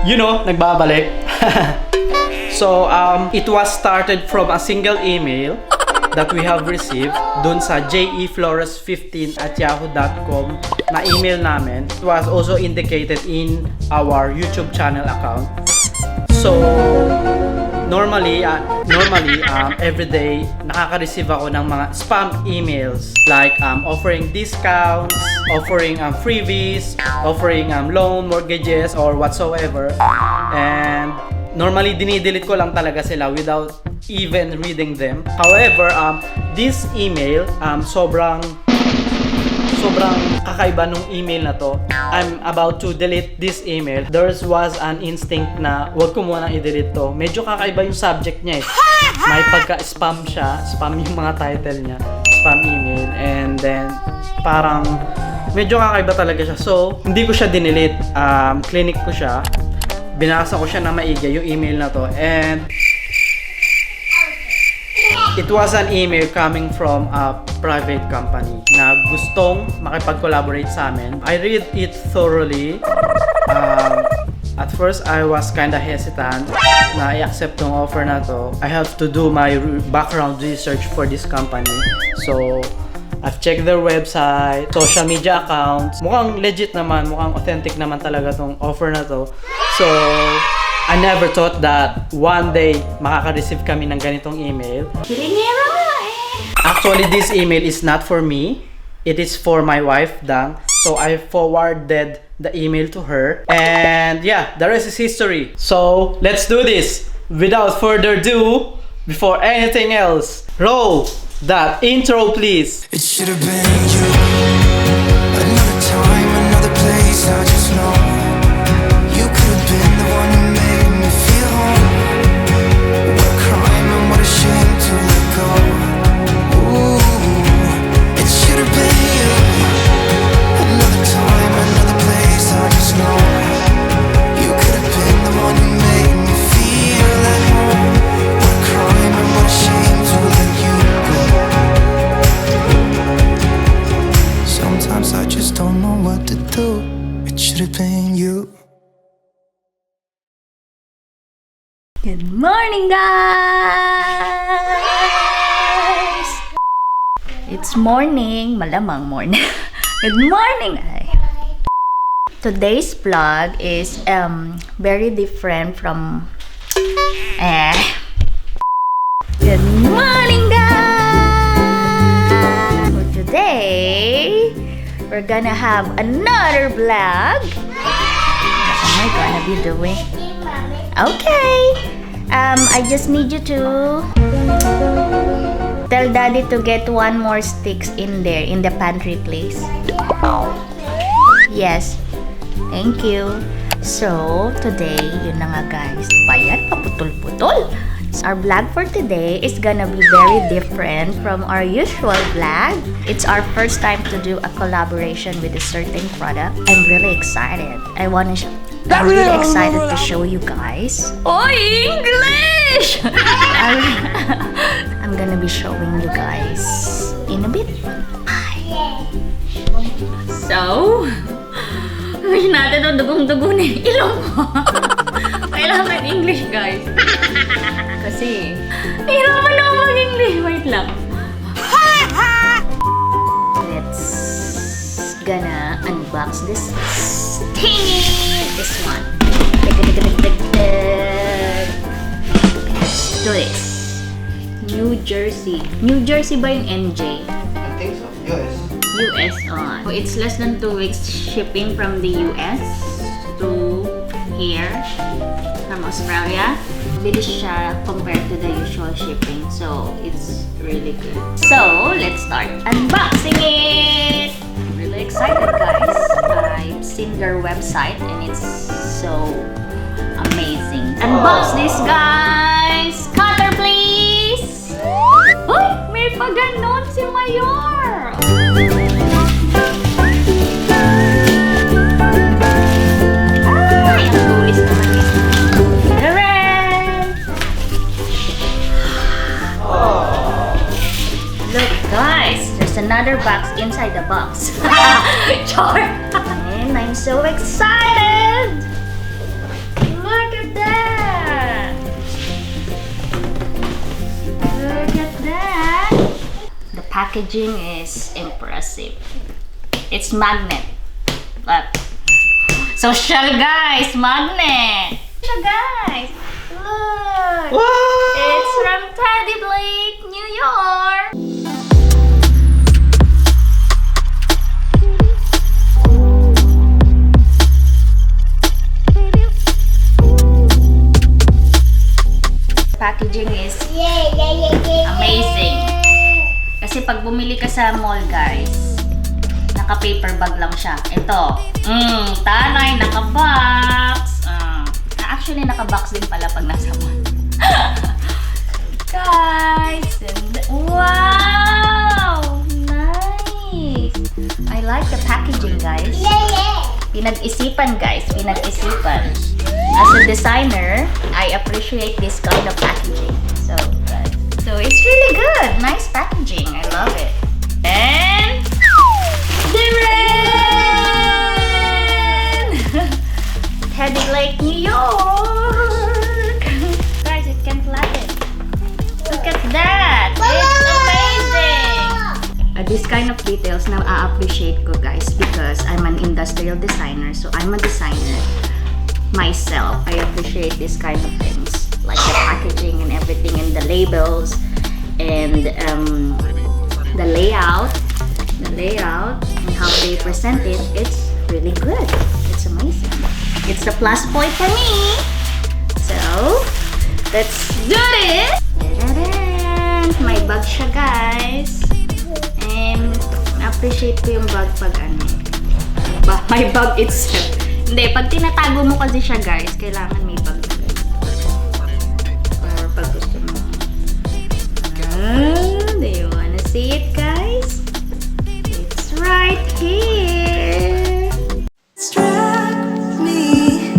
nagbabalik. So, it was started from a single email that we have received dun sa jeflores15@yahoo.com na email namin. It was also indicated in our YouTube channel account. So, normally every day nakaka-receive ako ng mga spam emails like offering discounts, offering freebies, offering loan, mortgages, or whatsoever. And normally dinidelete ko lang talaga sila without even reading them. However, this email sobrang kakaiba nung email na to. I'm about to delete this email. There was an instinct na wag ko muna i-delete to. Medyo kakaiba yung subject niya eh. May pagka-spam siya. Spam yung mga title niya. Spam email. And then, parang medyo kakaiba talaga siya. So, hindi ko siya dinelete. Clinic ko siya. Binasa ko siya na maigi yung email na to. And it was an email coming from a private company na gustong makipag-collaborate sa amin. I read it thoroughly. At first, I was kinda hesitant na i-accept tong offer na to. I have to do my background research for this company. So, I've checked their website, social media accounts. Mukhang legit naman, mukhang authentic naman talaga tong offer na to. So, I never thought that one day makaka-receive kami ng ganitong email. Actually, this email is not for me. It is for my wife, Dhang. So, I forwarded the email to her. And yeah, the rest is history. So, let's do this. Without further ado, before anything else, roll that intro, please. It should have been you. Another time, another place, I just know. You could have been the one who made me feel home. What a crime and what a shame to let go. Ooh, it should have been you. Another time, another place, I just know. You could have been the one who made me feel at home. What a crime and what a shame to let you go. Sometimes I just don't know what to do. It should have been you. Good morning, guys! It's morning. Malamang morning. Good morning! Today's vlog is very different from Good morning, guys! For today, we're gonna have another vlog. What am I gonna be doing? Okay. I just need you to tell Daddy to get one more sticks in there, in the pantry, please. Yes. Thank you. So, today, yun na nga guys. Bayan, paputol-putol. Our vlog for today is gonna be very different from our usual vlog. It's our first time to do a collaboration with a certain product. I'm really excited. I'm really excited to show you guys. Oh, English! I'm gonna be showing you guys in a bit. Bye. So, gusto natin ito dugong-dugo na yung ilong ko. Kailangan English, guys. Kasi, hirapan ako mag-English. Wait lang. Let's gonna unbox this thingy. This one. Let's do this. New Jersey. New Jersey ba yung NJ? I think so. US. US on. So it's less than 2 weeks shipping from the US to here from Australia. Bilis siya compared to the usual shipping. So it's really good. So let's start unboxing it. I'm really excited, guys. I've seen their website and it's so amazing. Unbox this, guys. Cutter, please. Uy, may paganon si Mayor. Ay, ang tulis naman niya. Look, guys, there's another box inside the box. Char! And I'm so excited! packaging is impressive. It's magnet. But social guys, magnet. So guys, look. Wow! It's from Teddy Blake, New York. Packaging is amazing. Kasi pag bumili ka sa mall, guys, naka-paper bag lang siya. Ito. Tanay, naka-box. Actually, naka-box din pala pag nasa mall. Guys, and wow! Nice! I like the packaging, guys. Pinag-isipan, guys. Pinag-isipan. As a designer, I appreciate this kind of packaging. So, guys. So, it's really good. Nice packaging. I love it. And Jerome! Teddy Blake, New York! Guys, it can flatten. Look at that! It's amazing! This kind of details na I-appreciate ko, guys, because I'm an industrial designer. So, I'm a designer myself. I appreciate this kind of things. Like the packaging and everything, and the labels, and the layout, and how they present it. It's really good. It's amazing. It's a plus point for me. So let's do this. Ta-da-dan! My bag siya, guys. And appreciate ko yung bag pag ano. My bag itself. Hindi, pag tinatago mo kasi siya, guys, kailangan may bag na ganun. Or pag gusto mo. Do you wanna see it, guys? It's right here. Struck me.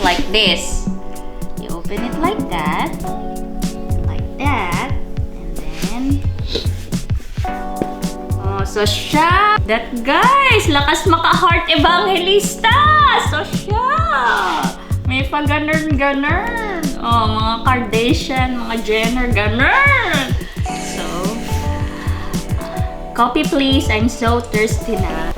Like this. You open it like that, and then so siya. That, guys, lakas maka-heart evangelista. So siya. May pa ganun. Mga Kardashian, mga Jenner, ganun. So, copy please. I'm so thirsty na.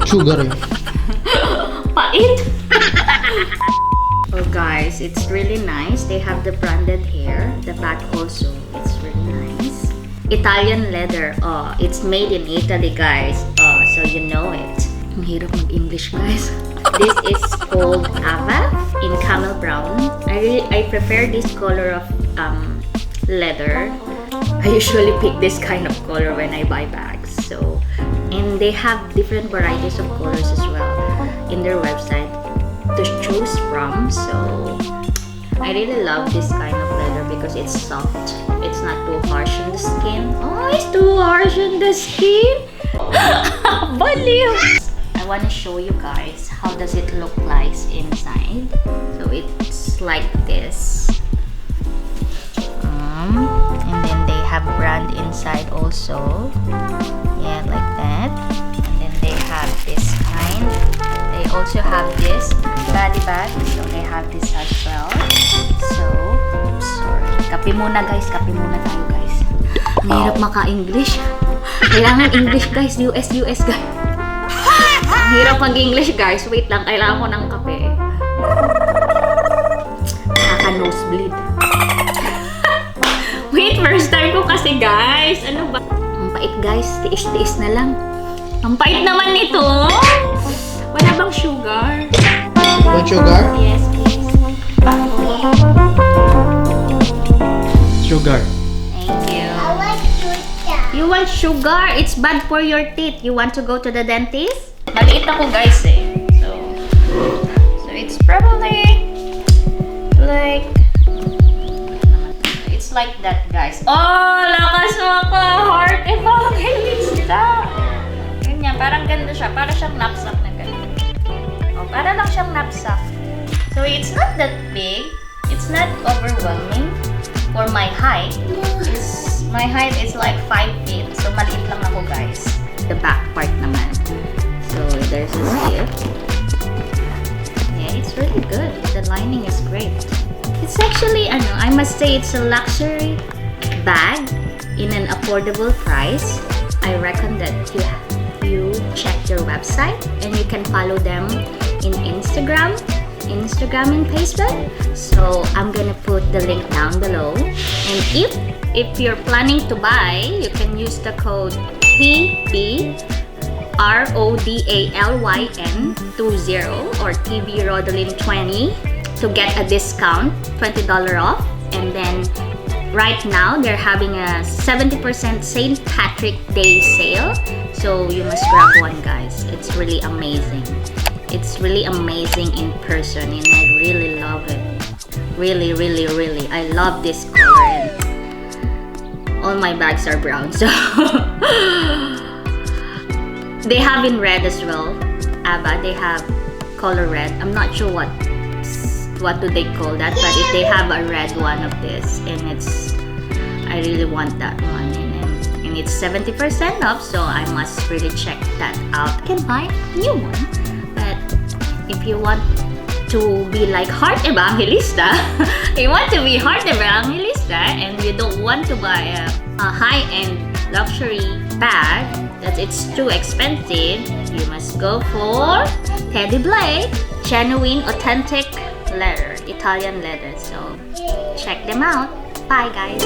Sugar eh. Pait! Oh guys, it's really nice. They have the branded here. The back also, it's really nice. Italian leather. Oh, it's made in Italy, guys. Oh, so you know it. Ang hirap mag-English, guys. This is called Ava in camel brown. I prefer this color of leather. I usually pick this kind of color when I buy bags. So, and they have different varieties of colors as well in their website to choose from. So I really love this kind of leather because it's soft. It's not too harsh on the skin. Oh, it's too harsh on the skin. Baliw! I want to show you guys how does it look like inside. So it's like this. And then they have brand inside also. Yeah, like that. And then they have this kind. They also have this body bag. So they have this as well. So, sorry. Kape muna, guys. Kape muna tayo, guys. Ang hirap maka-English. Kailangan English guys, US guys. Ang hirap mag-English guys. Wait lang, kailangan ko ng kape. Nakaka-nosebleed. Wait, first time ko kasi guys. Ano ba? Ang pait guys, tiis-tiis na lang. Ang pait naman nito. Wala bang sugar? Want sugar? Yes, please. Sugar. Thank you. You want sugar? It's bad for your teeth. You want to go to the dentist? Maliit ako guys eh. So it's probably like it's like that guys. Oh, lakas mo ka! Heart evangelista! Ganyan, parang ganda siya. Para siyang knapsack na ganyan. Oh, para lang siyang knapsack. So it's not that big. It's not overwhelming for my height. My height is like 5 feet. So maliit lang ako guys. The back part naman. So there's a zip. Yeah, it's really good. The lining is great. It's actually, I must say it's a luxury bag in an affordable price. I recommend that you check their website and you can follow them in Instagram and Facebook. So I'm gonna put the link down below. And if you're planning to buy, you can use the code TBRODALYN20 or TBRODALYN20 to get a discount, $20 off. And then right now they're having a 70% St. Patrick Day sale. So you must grab one guys. It's really amazing. It's really amazing in person and I really love it. Really, really, really. I love this color and all my bags are brown. So they have in red as well. Aba, they have color red. I'm not sure what do they call that, but if they have a red one of this and I really want that one and it's 70% off, so I must really check that out. I can buy a new one. If you want to be like Heart Evangelista, you want to be Heart Evangelista and you don't want to buy a high-end luxury bag that it's too expensive, you must go for Teddy Blake, genuine, authentic leather, Italian leather. So check them out. Bye guys.